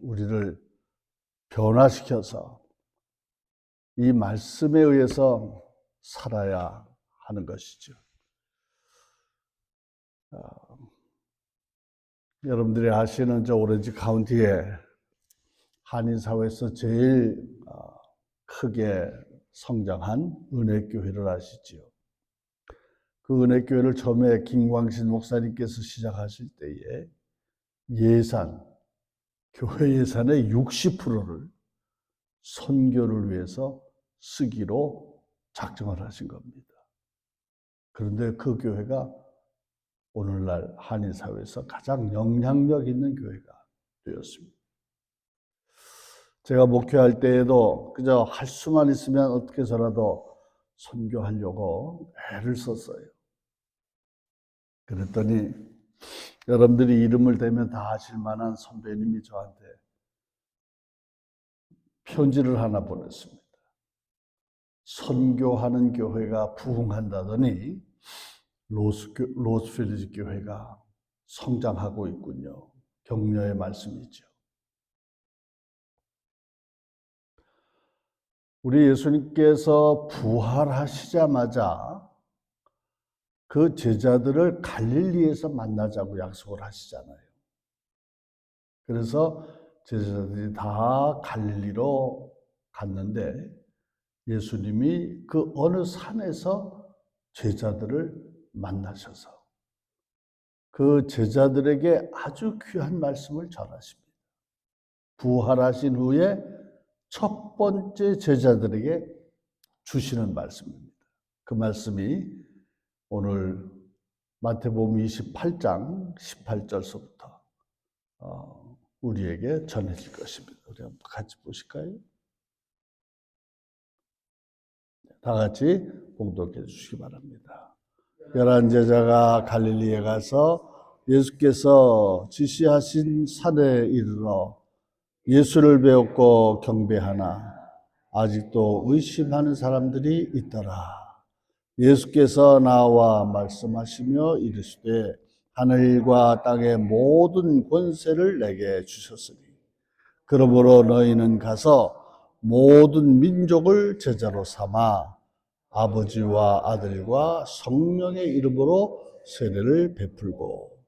우리를 변화시켜서 이 말씀에 의해서 살아야 하는 것이죠. 여러분들이 아시는 저 오렌지 카운티에 한인사회에서 제일 크게 성장한 은혜교회를 아시지요. 그 은혜교회를 처음에 김광신 목사님께서 시작하실 때에 교회 예산의 60%를 선교를 위해서 쓰기로 작정을 하신 겁니다. 그런데 그 교회가 오늘날 한인사회에서 가장 영향력 있는 교회가 되었습니다. 제가 목회할 때에도 그저 할 수만 있으면 어떻게 해서라도 선교하려고 애를 썼어요. 그랬더니 여러분들이 이름을 대면 다 아실 만한 선배님이 저한테 편지를 하나 보냈습니다. 선교하는 교회가 부흥한다더니 로스필드 교회가 성장하고 있군요. 격려의 말씀이죠. 우리 예수님께서 부활하시자마자 그 제자들을 갈릴리에서 만나자고 약속을 하시잖아요. 그래서 제자들이 다 갈릴리로 갔는데 예수님이 그 어느 산에서 제자들을 만나셔서 그 제자들에게 아주 귀한 말씀을 전하십니다. 부활하신 후에 첫 번째 제자들에게 주시는 말씀입니다. 그 말씀이 오늘 마태복음 28장 18절서부터 우리에게 전해질 것입니다. 우리 한번 같이 보실까요? 다 같이 봉독해 주시기 바랍니다. 11 제자가 갈릴리에 가서 예수께서 지시하신 산에 이르러 예수를 배웠고 경배하나 아직도 의심하는 사람들이 있더라. 예수께서 나와 말씀하시며 이르시되 하늘과 땅의 모든 권세를 내게 주셨으니 그러므로 너희는 가서 모든 민족을 제자로 삼아 아버지와 아들과 성령의 이름으로 세례를 베풀고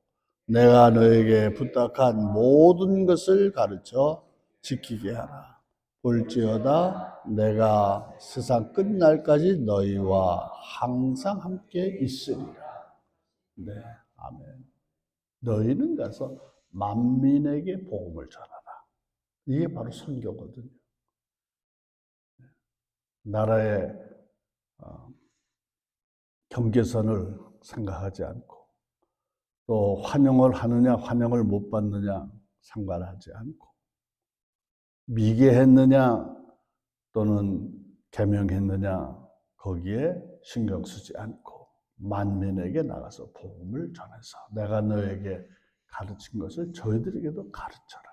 내가 너에게 부탁한 모든 것을 가르쳐 지키게 하라. 볼지어다 내가 세상 끝날까지 너희와 항상 함께 있으리라. 네, 아멘. 너희는 가서 만민에게 복음을 전하라. 이게 바로 선교거든요. 나라의 경계선을 생각하지 않고 또 환영을 하느냐 환영을 못 받느냐 상관하지 않고 미개했느냐 또는 계명했느냐 거기에 신경 쓰지 않고 만민에게 나가서 복음을 전해서 내가 너에게 가르친 것을 저희들에게도 가르쳐라.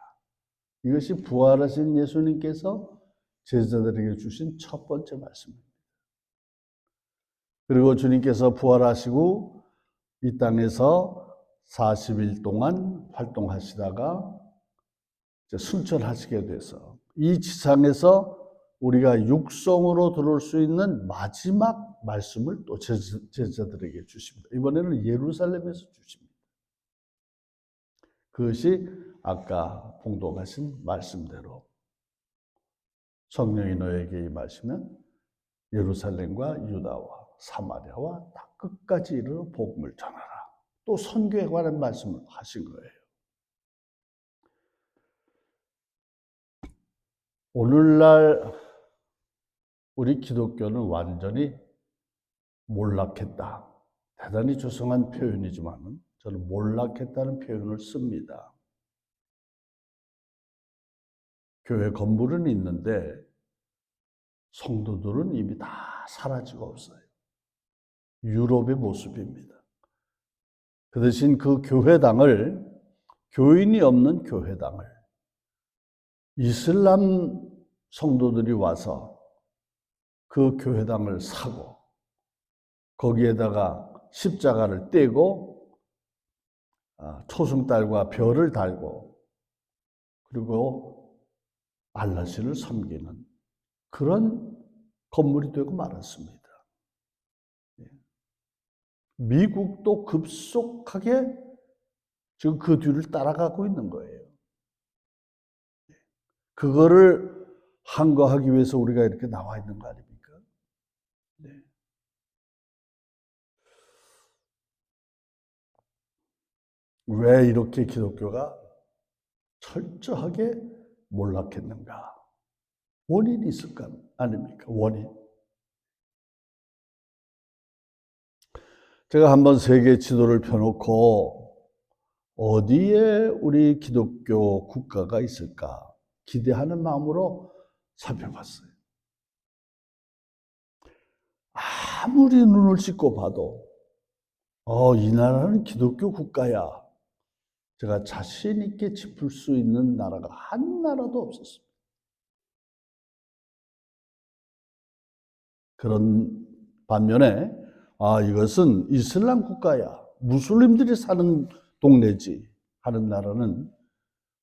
이것이 부활하신 예수님께서 제자들에게 주신 첫 번째 말씀입니다. 그리고 주님께서 부활하시고 이 땅에서 40일 동안 활동하시다가 이제 순천하시게 돼서 이 지상에서 우리가 육성으로 들어올 수 있는 마지막 말씀을 또 제자들에게 주십니다. 이번에는 예루살렘에서 주십니다. 그것이 아까 봉독하신 말씀대로 성령이 너에게 임하시면 예루살렘과 유다와 사마리아와 다 끝까지 이르러 복음을 전하라. 또 선교에 관한 말씀을 하신 거예요. 오늘날 우리 기독교는 완전히 몰락했다. 대단히 죄송한 표현이지만 저는 몰락했다는 표현을 씁니다. 교회 건물은 있는데 성도들은 이미 다 사라지고 없어요. 유럽의 모습입니다. 그 대신 그 교회당을 교인이 없는 교회당을 이슬람 성도들이 와서 그 교회당을 사고 거기에다가 십자가를 떼고 초승달과 별을 달고 그리고 알라신을 섬기는 그런 건물이 되고 말았습니다. 미국도 급속하게 지금 그 뒤를 따라가고 있는 거예요. 그거를 항거하기 위해서 우리가 이렇게 나와 있는 거 아닙니까? 네. 왜 이렇게 기독교가 철저하게 몰락했는가? 원인이 있을까? 아닙니까? 원인. 제가 한번 세계 지도를 펴놓고 어디에 우리 기독교 국가가 있을까 기대하는 마음으로 살펴봤어요. 아무리 눈을 씻고 봐도 이 나라는 기독교 국가야. 제가 자신 있게 짚을 수 있는 나라가 한 나라도 없었습니다. 그런 반면에 이것은 이슬람 국가야. 무슬림들이 사는 동네지 하는 나라는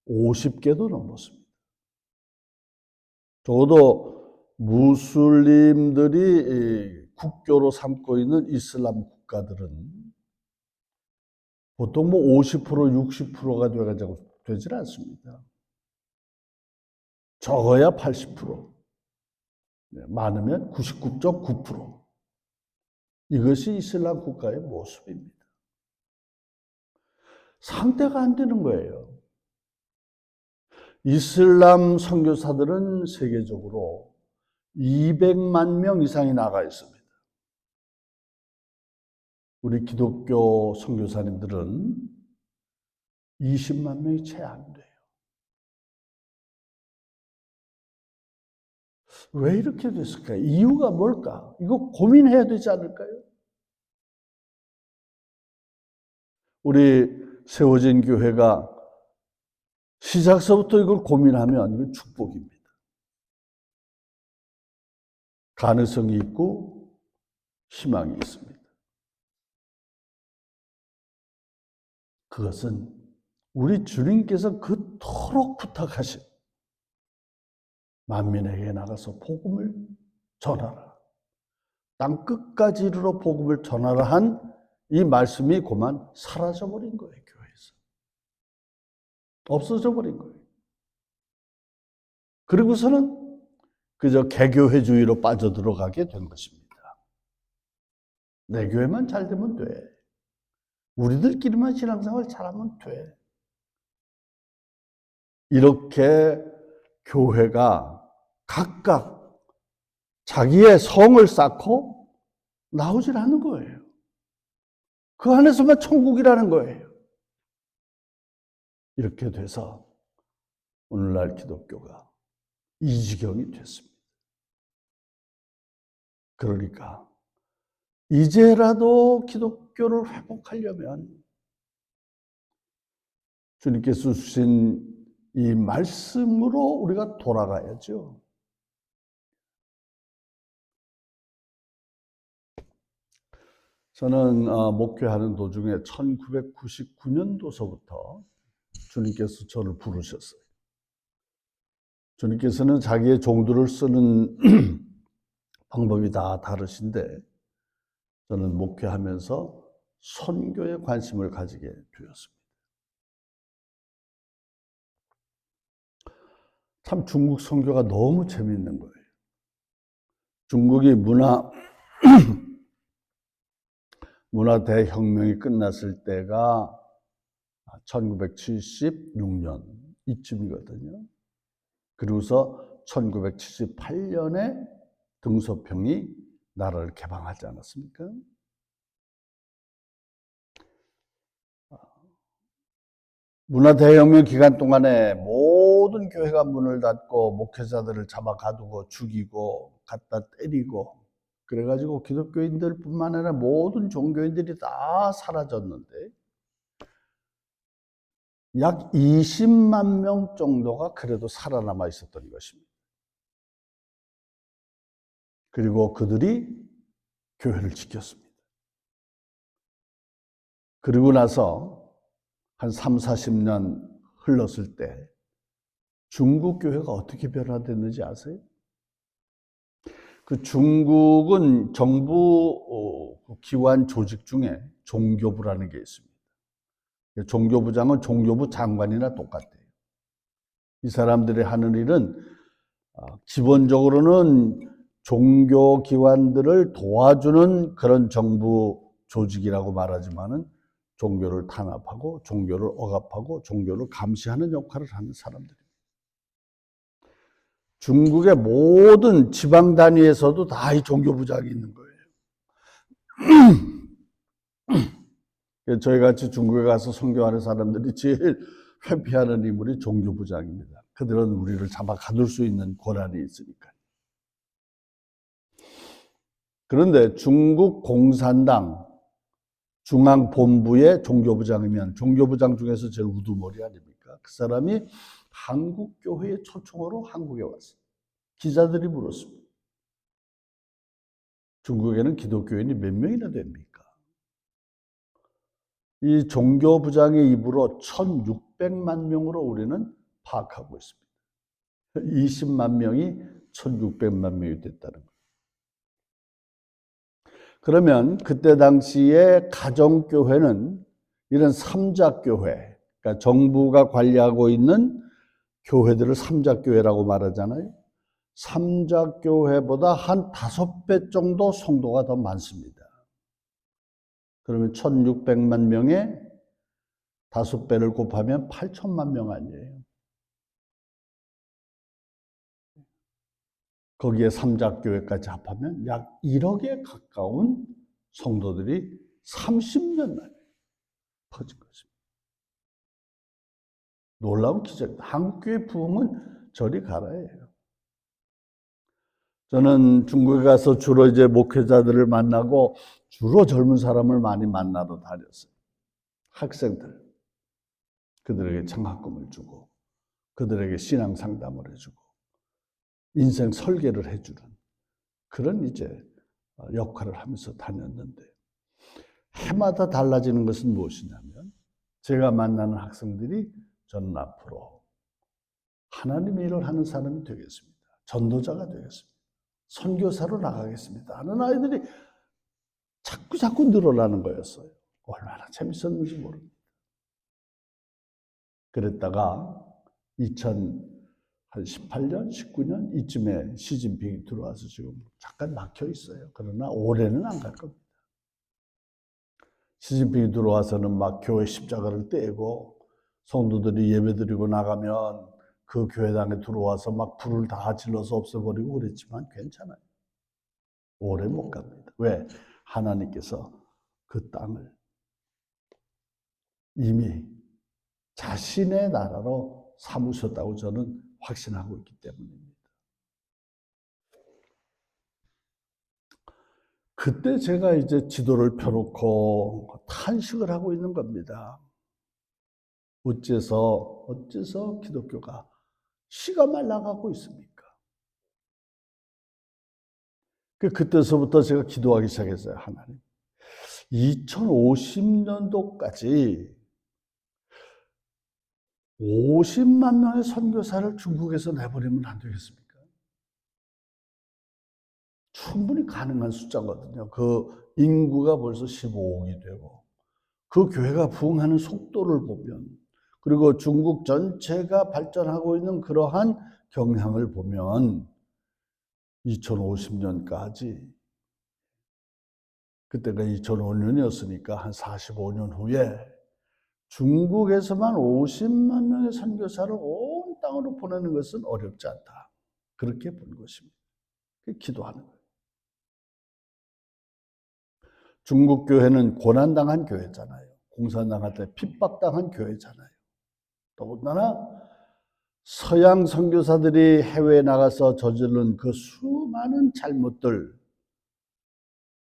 50개도 넘었습니다. 적어도 무슬림들이 국교로 삼고 있는 이슬람 국가들은 보통 50%, 60%가 돼가지고 되질 않습니다. 적어야 80%, 많으면 99.9%. 이것이 이슬람 국가의 모습입니다. 상대가 안 되는 거예요. 이슬람 선교사들은 세계적으로 200만 명 이상이 나가 있습니다. 우리 기독교 선교사님들은 20만 명이 채 안 돼요. 왜 이렇게 됐을까요? 이유가 뭘까? 이거 고민해야 되지 않을까요? 우리 세워진 교회가 시작서부터 이걸 고민하면 이건 축복입니다. 가능성이 있고 희망이 있습니다. 그것은 우리 주님께서 그토록 부탁하신 만민에게 나가서 복음을 전하라. 땅 끝까지 이르러 복음을 전하라 한 이 말씀이 그만 사라져버린 거예요. 교회에서. 없어져 버린 거예요. 그리고서는 그저 개교회주의로 빠져들어가게 된 것입니다. 내 교회만 잘 되면 돼. 우리들끼리만 신앙생활 잘하면 돼. 이렇게 교회가 각각 자기의 성을 쌓고 나오질 않는 거예요. 그 안에서만 천국이라는 거예요. 이렇게 돼서 오늘날 기독교가 이 지경이 됐습니다. 그러니까 이제라도 기독교를 회복하려면 주님께서 주신 이 말씀으로 우리가 돌아가야죠. 저는 목회하는 도중에 1999년도서부터 주님께서 저를 부르셨어요. 주님께서는 자기의 종들을 쓰는 방법이 다 다르신데 저는 목회하면서 선교에 관심을 가지게 되었습니다. 참 중국 선교가 너무 재미있는 거예요. 중국이 문화 대혁명이 끝났을 때가 1976년 이쯤이거든요. 그리고서 1978년에 등소평이 나라를 개방하지 않았습니까? 문화 대혁명 기간 동안에 모든 교회가 문을 닫고 목회자들을 잡아 가두고 죽이고 갖다 때리고 그래가지고 기독교인들뿐만 아니라 모든 종교인들이 다 사라졌는데 약 20만 명 정도가 그래도 살아남아 있었던 것입니다. 그리고 그들이 교회를 지켰습니다. 그리고 나서 한 30, 40년 흘렀을 때 중국 교회가 어떻게 변화됐는지 아세요? 그 중국은 정부 기관 조직 중에 종교부라는 게 있습니다. 종교부장은 종교부 장관이나 똑같아요. 이 사람들이 하는 일은 기본적으로는 종교 기관들을 도와주는 그런 정부 조직이라고 말하지만은 종교를 탄압하고 종교를 억압하고 종교를 감시하는 역할을 하는 사람들입니다. 중국의 모든 지방 단위에서도 다 이 종교부장이 있는 거예요. 저희 같이 중국에 가서 선교하는 사람들이 제일 회피하는 인물이 종교부장입니다. 그들은 우리를 잡아 가둘 수 있는 권한이 있으니까. 그런데 중국 공산당 중앙본부의 종교부장이면 종교부장 중에서 제일 우두머리 아닙니까? 그 사람이 한국교회의 초청으로 한국에 왔어요. 기자들이 물었습니다. 중국에는 기독교인이 몇 명이나 됩니까? 이 종교부장의 입으로 1600만 명으로 우리는 파악하고 있습니다. 20만 명이 1600만 명이 됐다는 거예요. 그러면 그때 당시에 가정교회는 이런 삼자교회, 그러니까 정부가 관리하고 있는 교회들을 삼자교회라고 말하잖아요. 삼자교회보다 한 5배 정도 성도가 더 많습니다. 그러면 1600만 명에 5배를 곱하면 8천만 명 아니에요. 거기에 삼자교회까지 합하면 약 1억에 가까운 성도들이 30년 만에 퍼진 것입니다. 놀라운 기적입니다. 한국교회 부흥은 저리 가라예요. 저는 중국에 가서 주로 이제 목회자들을 만나고 주로 젊은 사람을 많이 만나러 다녔어요. 학생들. 그들에게 장학금을 주고 그들에게 신앙 상담을 해주고 인생 설계를 해주는 그런 이제 역할을 하면서 다녔는데 해마다 달라지는 것은 무엇이냐면 제가 만나는 학생들이 저는 앞으로 하나님의 일을 하는 사람이 되겠습니다. 전도자가 되겠습니다. 선교사로 나가겠습니다 하는 아이들이 자꾸 늘어나는 거였어요. 얼마나 재밌었는지 모릅니다. 그랬다가 2018년, 19년 이쯤에 시진핑이 들어와서 지금 잠깐 막혀 있어요. 그러나 올해는 안 갈 겁니다. 시진핑이 들어와서는 막 교회 십자가를 떼고 성도들이 예배드리고 나가면 그 교회당에 들어와서 막 불을 다 질러서 없애버리고 그랬지만 괜찮아요. 오래 못 갑니다. 왜? 하나님께서 그 땅을 이미 자신의 나라로 삼으셨다고 저는 확신하고 있기 때문입니다. 그때 제가 이제 지도를 펴놓고 탄식을 하고 있는 겁니다. 어째서 기독교가 씨가 말라가고 있습니까? 그때서부터 제가 기도하기 시작했어요. 하나님, 2050년도까지 50만 명의 선교사를 중국에서 내보내면 안 되겠습니까? 충분히 가능한 숫자거든요. 그 인구가 벌써 15억이 되고 그 교회가 부흥하는 속도를 보면 그리고 중국 전체가 발전하고 있는 그러한 경향을 보면 2050년까지 그때가 2005년이었으니까 한 45년 후에 중국에서만 50만 명의 선교사를 온 땅으로 보내는 것은 어렵지 않다. 그렇게 본 것입니다. 기도하는 거예요. 중국 교회는 고난당한 교회잖아요. 공산당할 때 핍박당한 교회잖아요. 더군다나 서양 선교사들이 해외에 나가서 저지른 그 수많은 잘못들,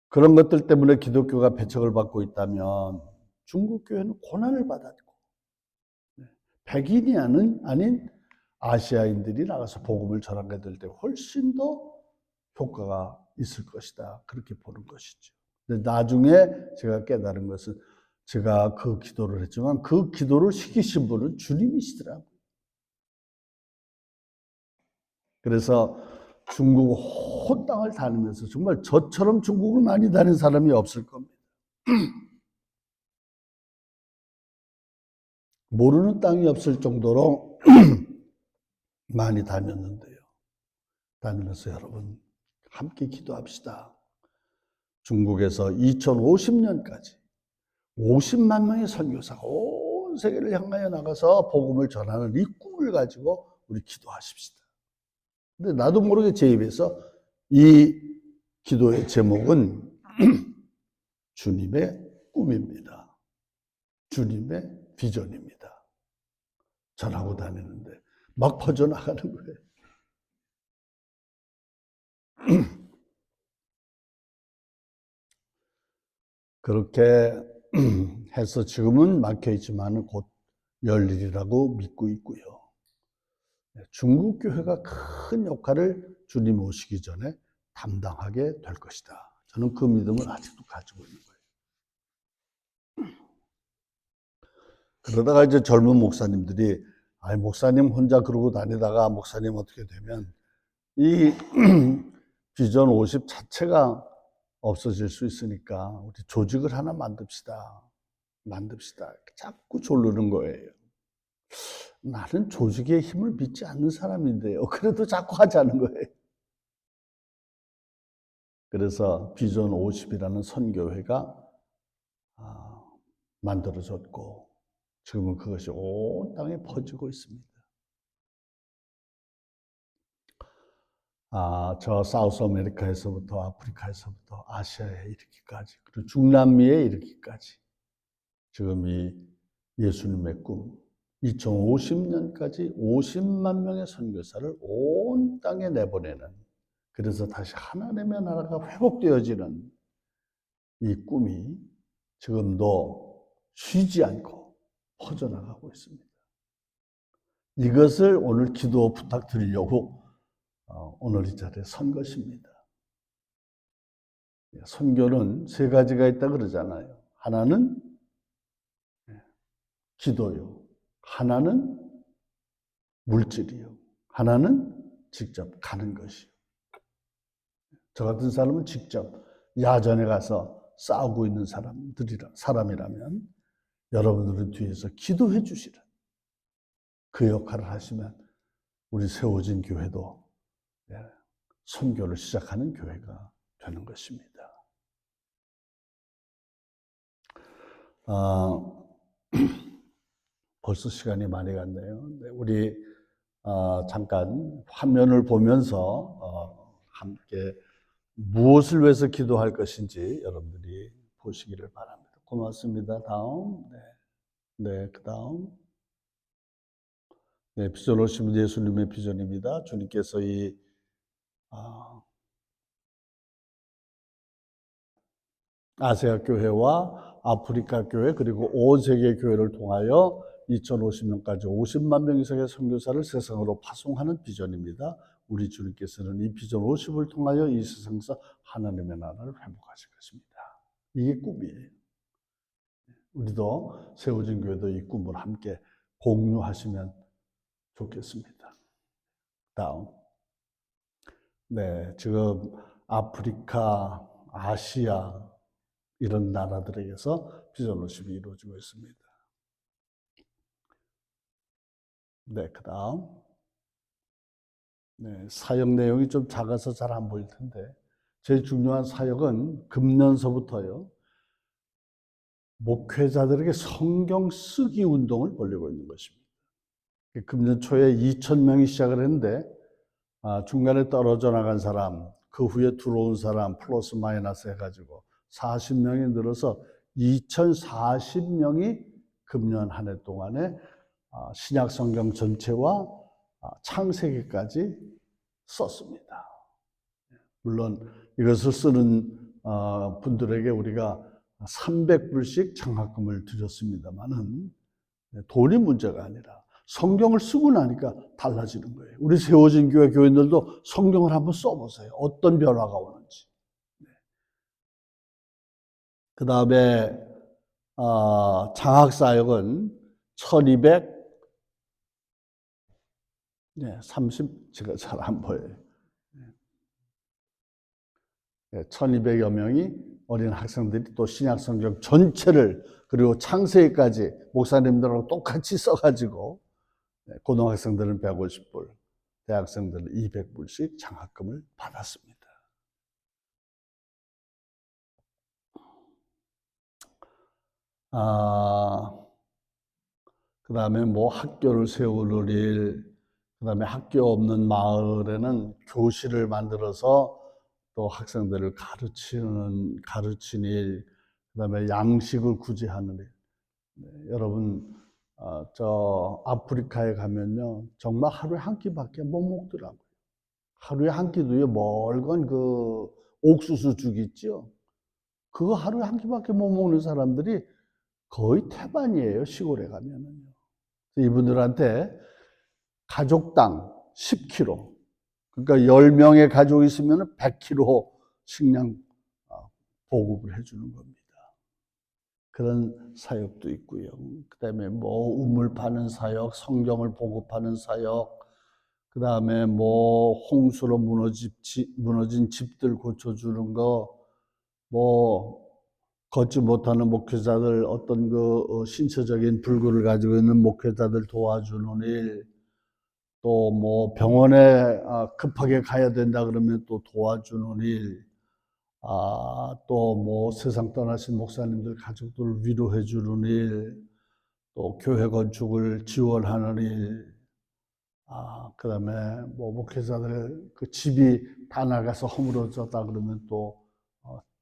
그런 것들 때문에 기독교가 배척을 받고 있다면 중국 교회는 고난을 받았고 백인이 아닌 아시아인들이 나가서 복음을 전하게 될 때 훨씬 더 효과가 있을 것이다. 그렇게 보는 것이죠. 근데 나중에 제가 깨달은 것은 제가 그 기도를 했지만 그 기도를 시키신 분은 주님이시더라고요. 그래서 중국 온 땅을 다니면서 정말 저처럼 중국을 많이 다닌 사람이 없을 겁니다. 모르는 땅이 없을 정도로 많이 다녔는데요. 다니면서 여러분 함께 기도합시다. 중국에서 2050년까지 50만 명의 선교사가 온 세계를 향하여 나가서 복음을 전하는 이 꿈을 가지고 우리 기도하십시다. 근데 나도 모르게 제 입에서 이 기도의 제목은 주님의 꿈입니다. 주님의 비전입니다. 전하고 다니는데 막 퍼져나가는 거예요. 그렇게 해서 지금은 막혀있지만 곧 열리리라고 믿고 있고요. 중국 교회가 큰 역할을 주님 오시기 전에 담당하게 될 것이다. 저는 그 믿음을 아직도 가지고 있는 거예요. 그러다가 이제 젊은 목사님들이 아니 목사님 혼자 그러고 다니다가 목사님 어떻게 되면 이 비전 50 자체가 없어질 수 있으니까 우리 조직을 하나 만듭시다. 자꾸 조르는 거예요. 나는 조직의 힘을 믿지 않는 사람인데요. 그래도 자꾸 하자는 거예요. 그래서 비전 50이라는 선교회가 만들어졌고 지금은 그것이 온 땅에 퍼지고 있습니다. 저 사우스 아메리카에서부터 아프리카에서부터 아시아에 이르기까지 그리고 중남미에 이르기까지 지금 이 예수님의 꿈 2050년까지 50만 명의 선교사를 온 땅에 내보내는 그래서 다시 하나님의 나라가 회복되어지는 이 꿈이 지금도 쉬지 않고 퍼져나가고 있습니다. 이것을 오늘 기도 부탁드리려고 오늘 이 자리에 선 것입니다. 선교는 세 가지가 있다 그러잖아요. 하나는 기도요. 하나는 물질이요. 하나는 직접 가는 것이요. 저 같은 사람은 직접 야전에 가서 싸우고 있는 사람이라면 여러분들은 뒤에서 기도해 주시는 그 역할을 하시면 우리 세워진 교회도 선교를 시작하는 교회가 되는 것입니다. 벌써 시간이 많이 갔네요. 우리 잠깐 화면을 보면서 함께 무엇을 위해서 기도할 것인지 여러분들이 보시기를 바랍니다. 고맙습니다. 다음. 네, 그 다음. 네, 비전 오시면 예수님의 비전입니다. 주님께서 이 아시아 교회와 아프리카 교회 그리고 온 세계 교회를 통하여 2050년까지 50만 명 이상의 선교사를 세상으로 파송하는 비전입니다. 우리 주님께서는 이 비전 50을 통하여 이 세상에서 하나님의 나라를 회복하실 것입니다. 이게 꿈이에요. 우리도 세워진 교회도 이 꿈을 함께 공유하시면 좋겠습니다. 다음. 네, 지금 아프리카, 아시아 이런 나라들에게서 비전 50이 이루어지고 있습니다. 네, 그 다음. 네, 사역 내용이 좀 작아서 잘 안 보일 텐데 제일 중요한 사역은 금년서부터요. 목회자들에게 성경 쓰기 운동을 벌이고 있는 것입니다. 금년 초에 2,000명이 시작을 했는데 중간에 떨어져 나간 사람, 그 후에 들어온 사람 플러스 마이너스 해가지고 40명이 늘어서 2,040명이 금년 한 해 동안에 신약 성경 전체와 창세기까지 썼습니다. 물론 이것을 쓰는 분들에게 우리가 300불씩 장학금을 드렸습니다만은 돈이 문제가 아니라 성경을 쓰고 나니까 달라지는 거예요. 우리 세워진 교회 교인들도 성경을 한번 써보세요. 어떤 변화가 오는지. 그 다음에 장학사역은 네, 30 제가 잘 안 보여요. 1200여 명이 어린 학생들이 또 신약성경 전체를 그리고 창세기까지 목사님들하고 똑같이 써가지고 고등학생들은 150불, 대학생들은 200불씩 장학금을 받았습니다. 그 다음에 뭐 학교를 세우는 일, 그 다음에 학교 없는 마을에는 교실을 만들어서 또 학생들을 가르치는 일, 그 다음에 양식을 구제하는 일. 여러분, 저 아프리카에 가면요, 정말 하루에 한 끼밖에 못 먹더라고요. 하루에 한 끼도요, 멀건 그 옥수수 죽 있죠? 그거 하루에 한 끼밖에 못 먹는 사람들이 거의 태반이에요, 시골에 가면은요. 이분들한테 가족당 10kg, 그러니까 10명의 가족이 있으면 100kg 식량 보급을 해주는 겁니다. 그런 사역도 있고요. 그 다음에 뭐 우물 파는 사역, 성경을 보급하는 사역, 그 다음에 뭐 홍수로 무너진 집들 고쳐주는 거, 뭐 걷지 못하는 목회자들, 어떤 그 신체적인 불구를 가지고 있는 목회자들 도와주는 일, 또 뭐 병원에 급하게 가야 된다 그러면 또 도와주는 일, 또 뭐 세상 떠나신 목사님들 가족들을 위로해 주는 일, 또 교회 건축을 지원하는 일, 그다음에 뭐 목회자들 그 집이 다 나가서 허물어졌다 그러면 또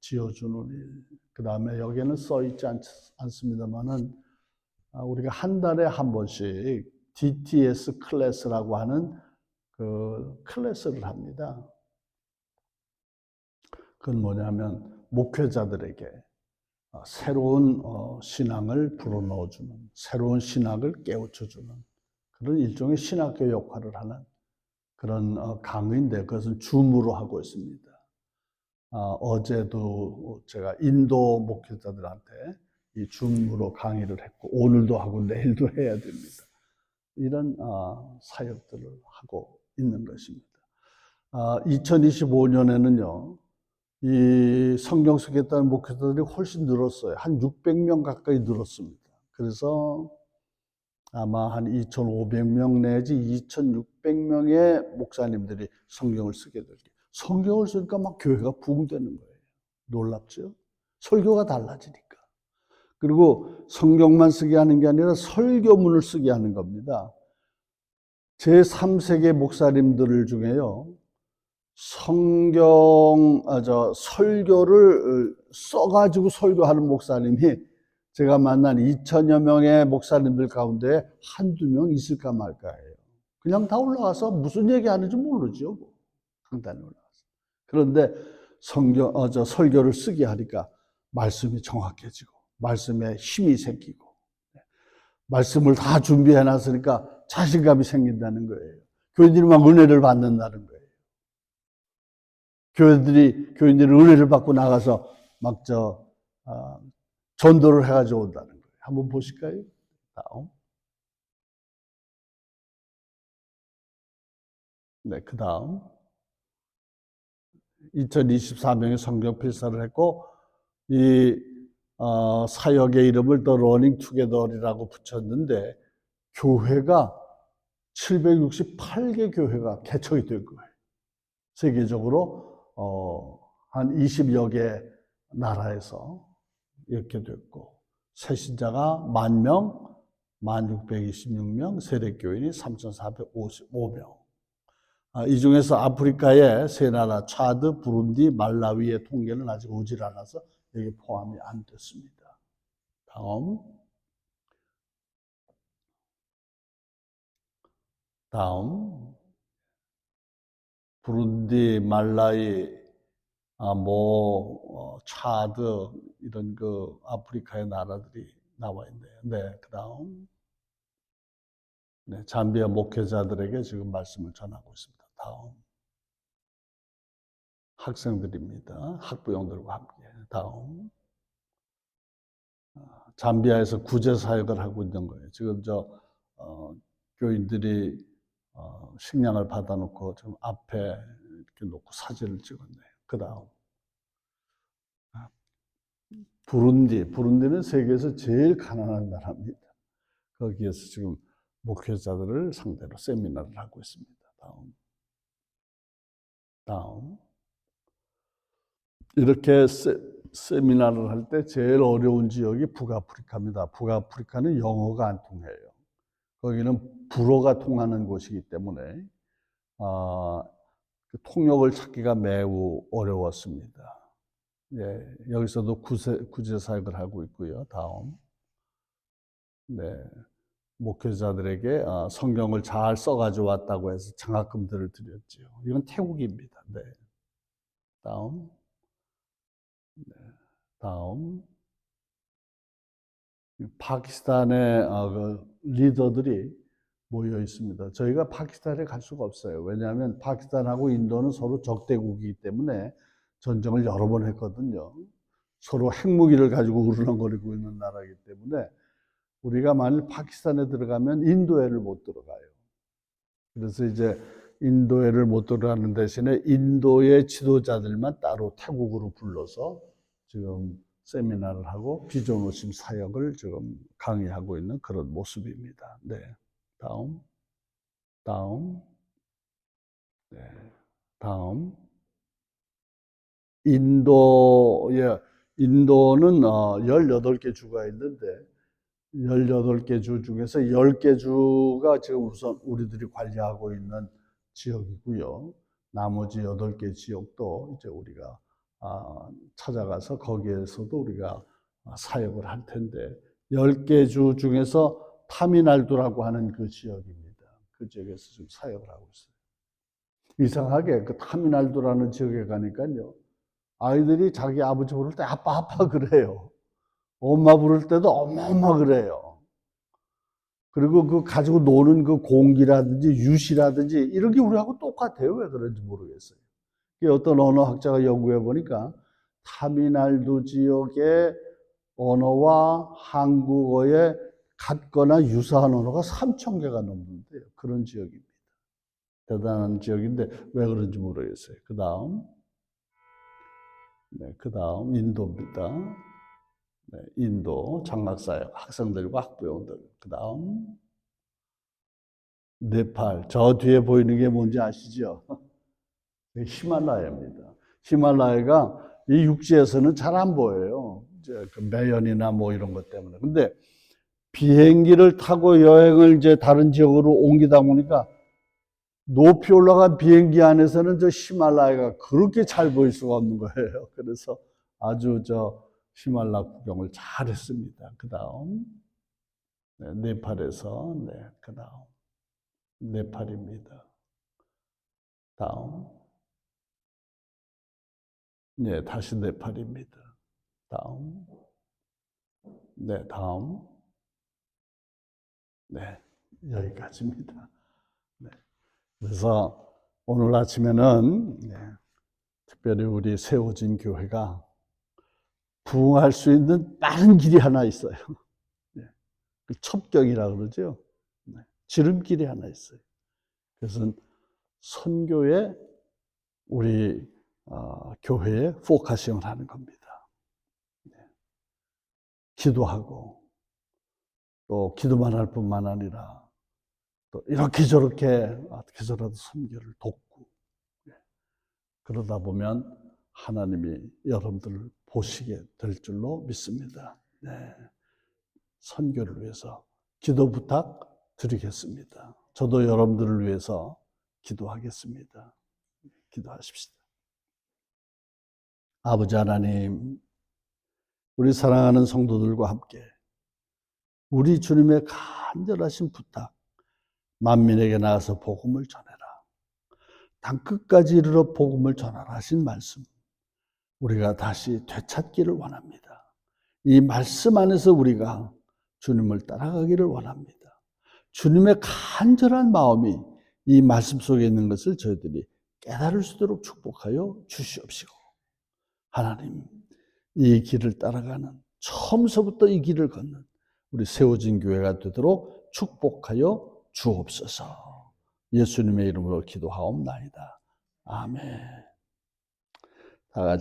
지어주는 일. 그다음에 여기에는 써 있지 않습니다만은 우리가 한 달에 한 번씩 DTS 클래스라고 하는 그 클래스를 합니다. 그건 뭐냐면 목회자들에게 새로운 신앙을 불어넣어주는, 새로운 신학을 깨우쳐주는 그런 일종의 신학교 역할을 하는 그런 강의인데 그것은 줌으로 하고 있습니다. 어제도 제가 인도 목회자들한테 이 줌으로 강의를 했고 오늘도 하고 내일도 해야 됩니다. 이런 사역들을 하고 있는 것입니다. 2025년에는요. 이 성경 쓰겠다는 목회자들이 훨씬 늘었어요. 한 600명 가까이 늘었습니다. 그래서 아마 한 2,500명 내지 2,600명의 목사님들이 성경을 쓰게 될 거예요. 성경을 쓰니까 막 교회가 부흥되는 거예요. 놀랍죠? 설교가 달라지니까. 그리고 성경만 쓰게 하는 게 아니라 설교문을 쓰게 하는 겁니다. 제3세계 목사님들 중에요. 설교를 써가지고 설교하는 목사님이 제가 만난 2,000여 명의 목사님들 가운데 한두 명 있을까 말까예요. 그냥 다 올라가서 무슨 얘기 하는지 모르죠. 강단에 올라가서. 그런데 설교를 쓰게 하니까 말씀이 정확해지고, 말씀에 힘이 생기고, 말씀을 다 준비해 놨으니까 자신감이 생긴다는 거예요. 교인들이 막 은혜를 받는다는 거예요. 교인들이 은혜를 받고 나가서 막 전도를 해가지고 온다는 거예요. 한번 보실까요? 다음. 네, 그 다음. 2024명의 성경 필사를 했고, 이 사역의 이름을 The Running Together이라고 붙였는데, 교회가 768개 교회가 개척이 된 거예요. 세계적으로 한 20여 개 나라에서 이렇게 됐고, 새신자가 10,000명, 1626명, 세례교인이 3,455명. 이 중에서 아프리카의 세 나라, 차드, 부룬디, 말라위의 통계는 아직 오질 않아서 여기 포함이 안 됐습니다. 다음. 부룬디, 말라위, 차드, 이런 그 아프리카의 나라들이 나와 있네요. 네, 그 다음. 네, 잠비아 목회자들에게 지금 말씀을 전하고 있습니다. 다음. 학생들입니다. 학부형들과 함께. 다음. 잠비아에서 구제 사역을 하고 있는 거예요. 지금 교인들이 식량을 받아놓고 좀 앞에 이렇게 놓고 사진을 찍었네요. 그 다음 부룬디는 세계에서 제일 가난한 나라입니다. 거기에서 지금 목회자들을 상대로 세미나를 하고 있습니다. 다음. 이렇게 세미나를 할 때 제일 어려운 지역이 북아프리카입니다. 북아프리카는 영어가 안 통해요. 거기는 불어가 통하는 곳이기 때문에 그 통역을 찾기가 매우 어려웠습니다. 예, 여기서도 구제 사역을 하고 있고요. 다음. 네. 목회자들에게 성경을 잘 써가지고 왔다고 해서 장학금들을 드렸죠. 이건 태국입니다. 네. 다음. 네. 다음. 파키스탄의 그 리더들이 모여 있습니다. 저희가 파키스탄에 갈 수가 없어요. 왜냐하면 파키스탄하고 인도는 서로 적대국이기 때문에 전쟁을 여러 번 했거든요. 서로 핵무기를 가지고 우르렁거리고 있는 나라이기 때문에 우리가 만일 파키스탄에 들어가면 인도해를 못 들어가요. 그래서 이제 인도해를 못 들어가는 대신에 인도의 지도자들만 따로 태국으로 불러서 지금 세미나를 하고 비전 오심 사역을 지금 강의하고 있는 그런 모습입니다. 네. 다음. 네. 다음. 인도는 18개 주가 있는데 18개 주 중에서 10개 주가 지금 우선 우리들이 관리하고 있는 지역이고요. 나머지 8개 지역도 이제 우리가 찾아가서 거기에서도 우리가 사역을 할 텐데 10개 주 중에서 타미날두라고 하는 그 지역입니다. 그 지역에서 지금 사역을 하고 있어요. 이상하게 그 타미날두라는 지역에 가니까요. 아이들이 자기 아버지 부를 때 아빠 그래요. 엄마 부를 때도 엄마 그래요. 그리고 그 가지고 노는 그 공기라든지 유시라든지 이런 게 우리하고 똑같아요. 왜 그런지 모르겠어요. 어떤 언어학자가 연구해 보니까 타미날두 지역의 언어와 한국어에 같거나 유사한 언어가 3,000개가 넘는데요. 그런 지역입니다. 대단한 지역인데 왜 그런지 모르겠어요. 그 다음 인도입니다. 네, 인도 장학사역 학생들과 학부형들. 그 다음 네팔. 저 뒤에 보이는 게 뭔지 아시죠? 히말라야입니다. 히말라야가 이 육지에서는 잘 안 보여요. 이제 그 매연이나 뭐 이런 것 때문에. 근데 비행기를 타고 여행을 이제 다른 지역으로 옮기다 보니까 높이 올라간 비행기 안에서는 저 히말라야가 그렇게 잘 보일 수가 없는 거예요. 그래서 아주 저 히말라 구경을 잘 했습니다. 그 다음, 네, 네팔에서, 네, 그 다음, 네팔입니다. 다음, 네, 다시 네팔입니다. 다음, 네, 다음, 네, 여기까지입니다. 네. 그래서 오늘 아침에는 네, 특별히 우리 세워진 교회가 부흥할 수 있는 빠른 길이 하나 있어요. 네. 그 첩경이라 그러죠. 네. 지름길이 하나 있어요. 그래서 선교에 우리 교회에 포커싱을 하는 겁니다. 네. 기도하고 또 기도만 할 뿐만 아니라 또 이렇게 저렇게 어떻게 해서라도 선교를 돕고 그러다 보면 하나님이 여러분들을 보시게 될 줄로 믿습니다. 네. 선교를 위해서 기도 부탁드리겠습니다. 저도 여러분들을 위해서 기도하겠습니다. 기도하십시다. 아버지 하나님, 우리 사랑하는 성도들과 함께 우리 주님의 간절하신 부탁, 만민에게 나가서 복음을 전해라. 땅끝까지 이르러 복음을 전하라 하신 말씀, 우리가 다시 되찾기를 원합니다. 이 말씀 안에서 우리가 주님을 따라가기를 원합니다. 주님의 간절한 마음이 이 말씀 속에 있는 것을 저희들이 깨달을 수 있도록 축복하여 주시옵시고, 하나님, 이 길을 따라가는, 처음서부터 이 길을 걷는 우리 세워진 교회가 되도록 축복하여 주옵소서. 예수님의 이름으로 기도하옵나이다. 아멘. 다 같이